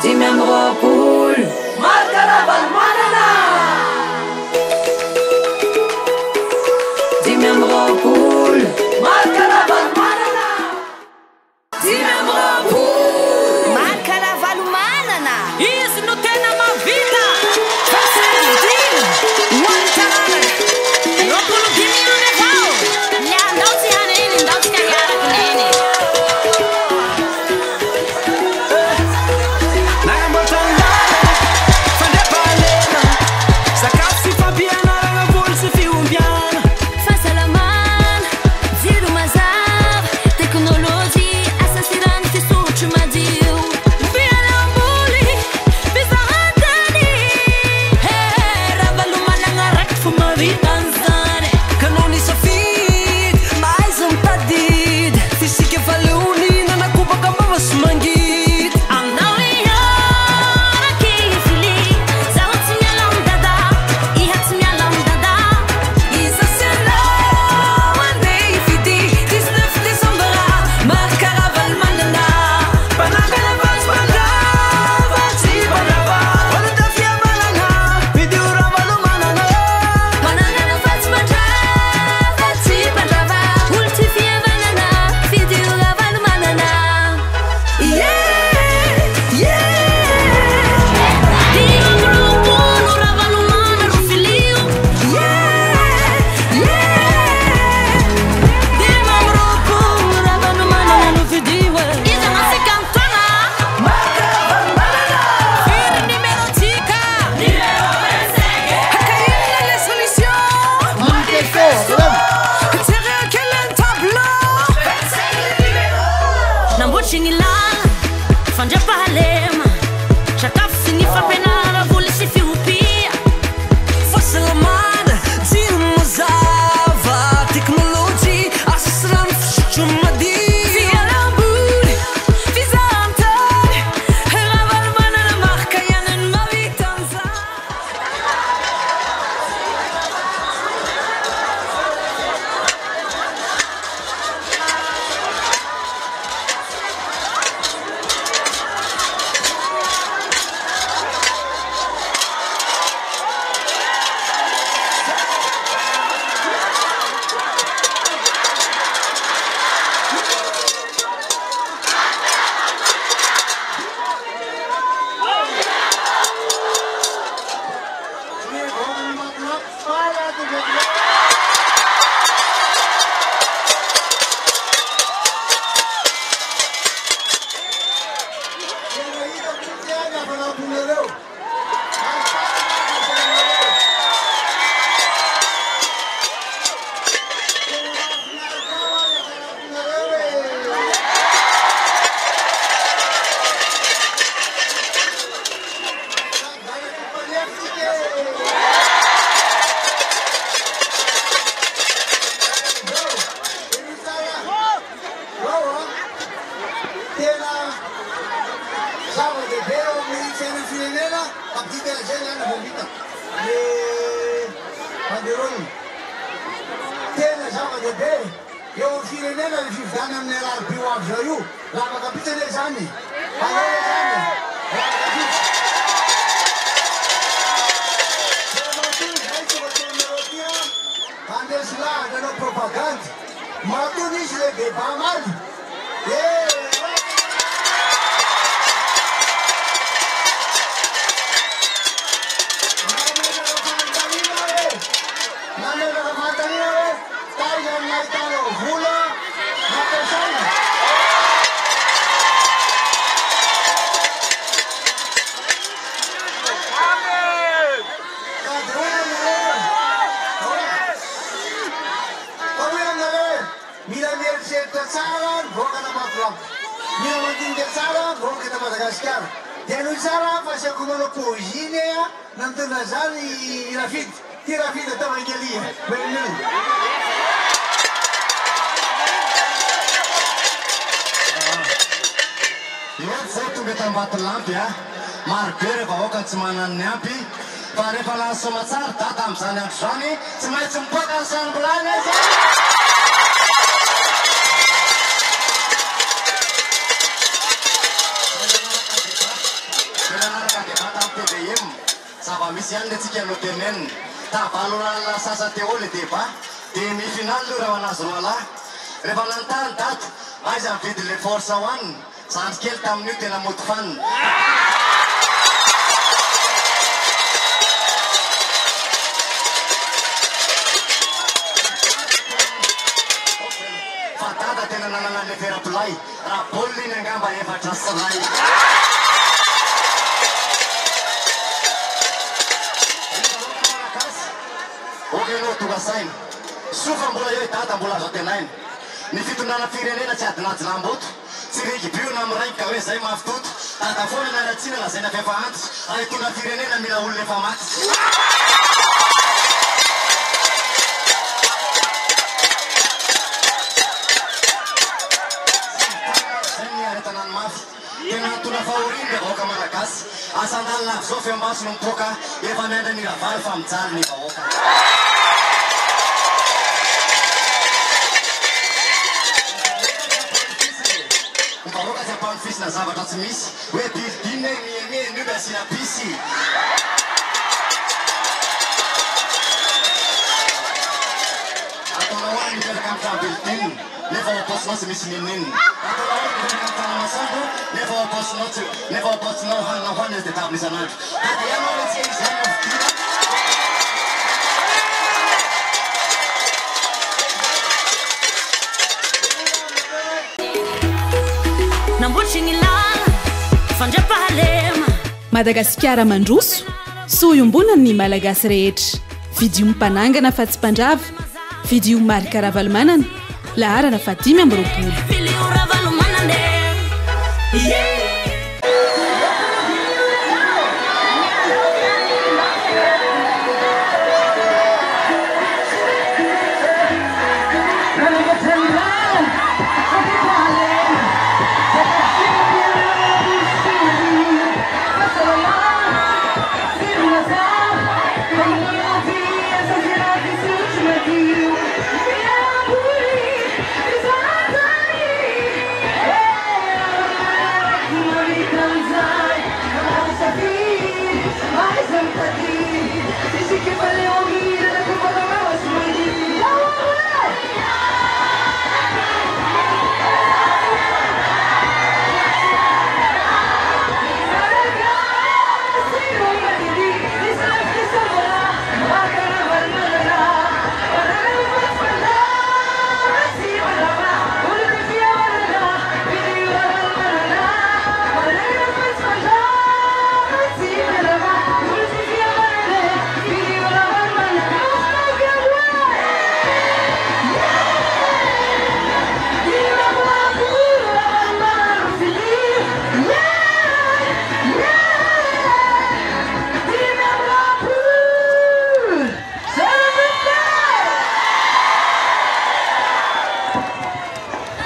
Dimy amby roapolo Markaravaly manana Dimy amby roapolo Markaravaly manana Dimy amby roapolo Markaravaly manana Izy no tena mavita Fasady One tanana Roapolo dimy any avao Liandao tsy hana iny indao tsy kariaraka neny bata PDM zava-misy ihany antsika no tenenina tavaloranana sasa teo le débat dia mi-final io raha anazy roa lahy rehefa nantany dato aiza mividy le force hoaniny zandry kely tamin'io tena moto fanina fa dada tena nanana le vera-bolay raha baolina iny angamba efatra sy ray okenao tonga saina sofa mbola eo dada mbola azo atenaina ny fitondrana firenena tsy adinajy lamboto tsy regibiona am'raiky ka hoe zay mafitoto dada foana naratsina lazaina fefa antitra ary tondra firenena mila olona efa maty zay niaretanany mafy tena antona faoriny le vahoaka malagasy asandalina avy zao feambaso no mipoaka efa miandra ny ravary fa mijaly ny vahoaka vahoaka tsy ampamifisina zavatra tsy misy hoe bildine mieneny io miasina pisy ataonao hoany mipetraka amin'ny trano bildine nefa ao aposinao tsy misy ninninina ataonao hoany mipetraka amin'ny trano masambo nefa ao aposinao hanina hoany azy dia tavina isan'andro ady ianao le tsy izy ihany novidina Madagasikara mandroso soiombonany malagasy rehetra vidio mpanangana fa tsy mpandrava vidio marika ravalomanana laharana fa 5 amby roapolo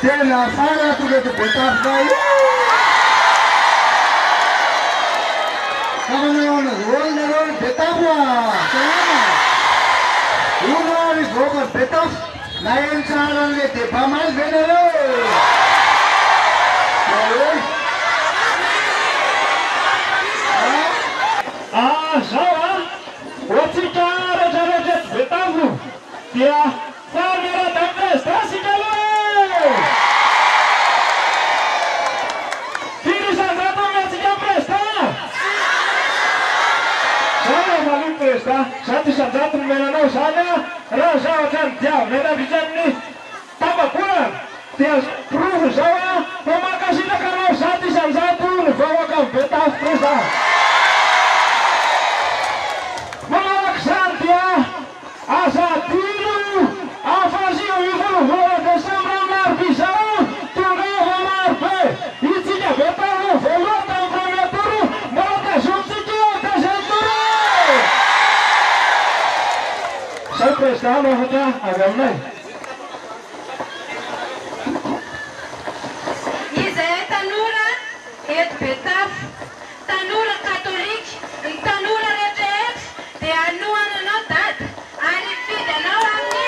Tena sana tuge te betafai. Kama naona roll betafwa. Sana. Uno ni gogo betaf. Lain sana le te pamal venelo. Sawa. Watikara jarajet betafu. Dia Farmera dan prestasi kalau. Finisan satu masih presta. Saya malu presta. Satu menanau saya. Rasa macam dia mena bicara ni tambah kurang. Dia proof saya. Pemakasih nak kalau satu bawakan beta presta. Melaksan dia asa tilu. Afasi uifu vola de sombra mar pisau. Tunga mar pe. Itsinya beta vola tan prometuru. Malata subsidio ta senturu. Saya presta mahata agam nai. Iza tanura et betaf tanura katolik tanura rejet de anuan notat ani fida no amni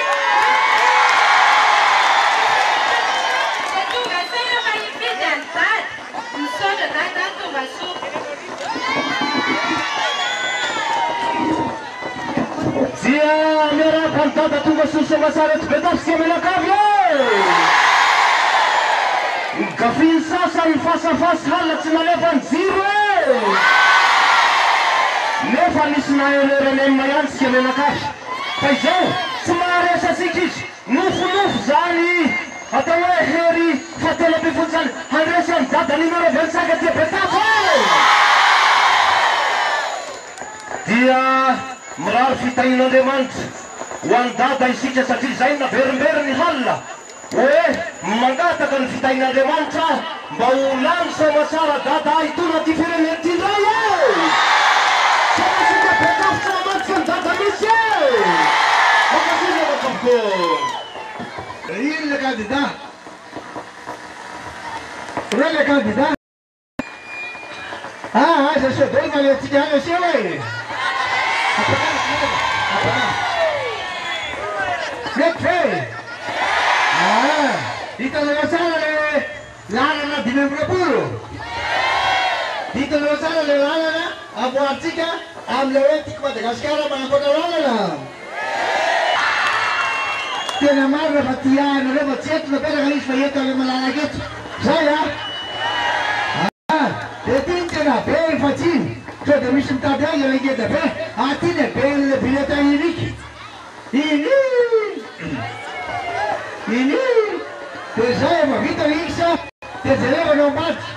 tu gasero kai fidan tat msoda tata tu masu ny dada tonga sosomasara tsy betafy menakavy gafiny sasa ny fasafasy halina tsy nalefa ny jiro nefa nisy nahelerany mayantsika menakavy fa izao tsy maharesasika izy nofonofo zany atao hoe hery fatelo-pifolo zany handresy any dada numéro 25 tia betafy dia mirary fitahin'Andriamanitra ho any dada isika satria zay naverimbery ny halina hoe mangataka ny fitahin'Andriamanitra mba ho lany soamatsara dada hitona ty fireneny ty ndray samasika betafy tsy namatika ny dada misy makasina bakavoko il le candidat. Où est le candidat? Ah, je suis donné dans le petit gars, monsieur, oui. Vite fait. Ah, il te le sale, l'ana di membro puro. Il te le sale, l'ana, a boatica, a mleweti, Madagascar, ma ancora l'ana. Tena marra fatiano, le mazzetto, la bella carisma, io te le malalaghetto. Sai, te tintina, ben facin. Cioè, te mi sono tagliato, le chiede, a te ne belle bilette ai ricchi. Te sai, ma vita rixa, te levano matti.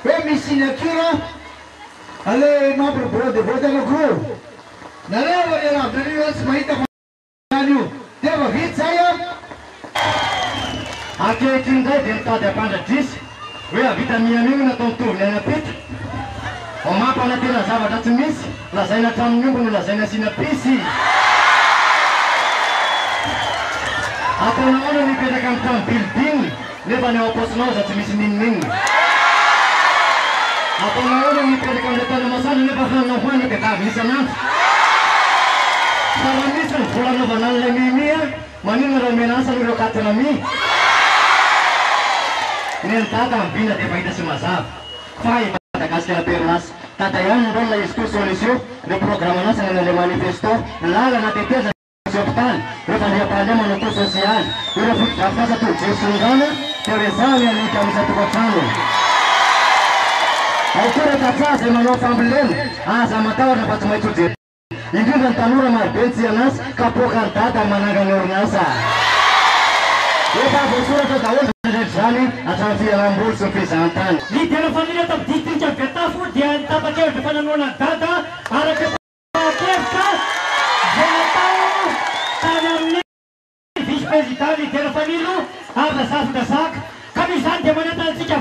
E mi sinacchina, alle mapro brode, votano cru. La leva era, per io smaita fanno. Deva vita saya. Ankehitriny indray dia mitady ampandradrisy hoe avita mian'io natao mitovy any apita mampanantena zavatra tsy misy lazaina hatramin'ny omby no lazaina asina pisy ataonao no mipetraka amin'ny trano bilidiny nefa ny ao am-posinao za tsy misy ninnininy ataonao no mipetraka amin'ilay tana masana nefa hanao hoany dia davy isanandro fa raha misy ny volanaovana an'ilay mimia manino raha menasa ireo katina mi ny dada mibina dia fahita sy mazava fa i Madagasikara perinasa dada ihany ny rôle izy koa solution ny programme-nasa nan'ilay manifesto lalana teteza sy hôpitaly rehefa andiam-paly manao tao sosialy ireo fotodrafasa tojery-songana dia rezany alika amin'ny tokantrano ao koa rehefa izay manao fambolena aza matahotra fa tsy maintsy hojery indrindra ny tanora marobe tsy anasa kapoka ny dada manangany orinasa efa voasoratra daholo zany hatramin'ny fialamboly sy ny fizahantany ny tena familya tapidistrika betafo dia nitapa-kevitra fananoana dada araka-kevitra zay natao tany amin'ny vice-président ny tena familya avazafodazaka ka misy zany dia manentantsika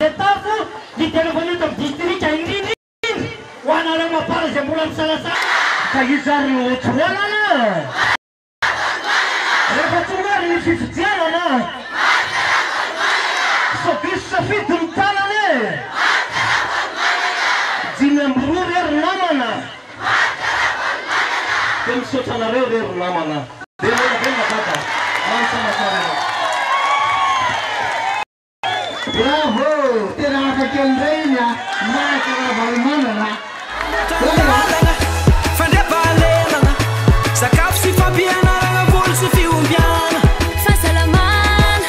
betafo ny tena familya tapidistrika indrindrindry ho anareo mapara zay mbola misalasala ka izary otroanana rehefa tsomary ny fifidianana Sofista fitu mtanane Zinambrur namana Tem sotana rever namana Demona bem kata Mansa masara Bravo, tira a kendreina, marca na balmana. Fande balena Sakaf si fabiana na vol si fiumbiana Fasalaman,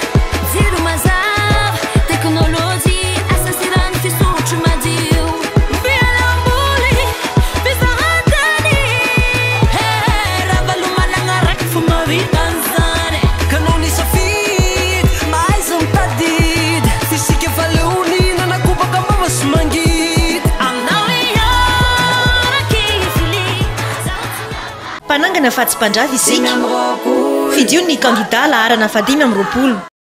zero mazar, technologie, assassinat fi suci madiu. Via lambuli, bizarantani. Era balumana ngarak Fumari danzane Kanoni safit Mais tadid Fisi que faleuni Na kuba kama mas mangit Panangana fahatsim-pandrava isika fidio ny kandida laharana 5 amby 20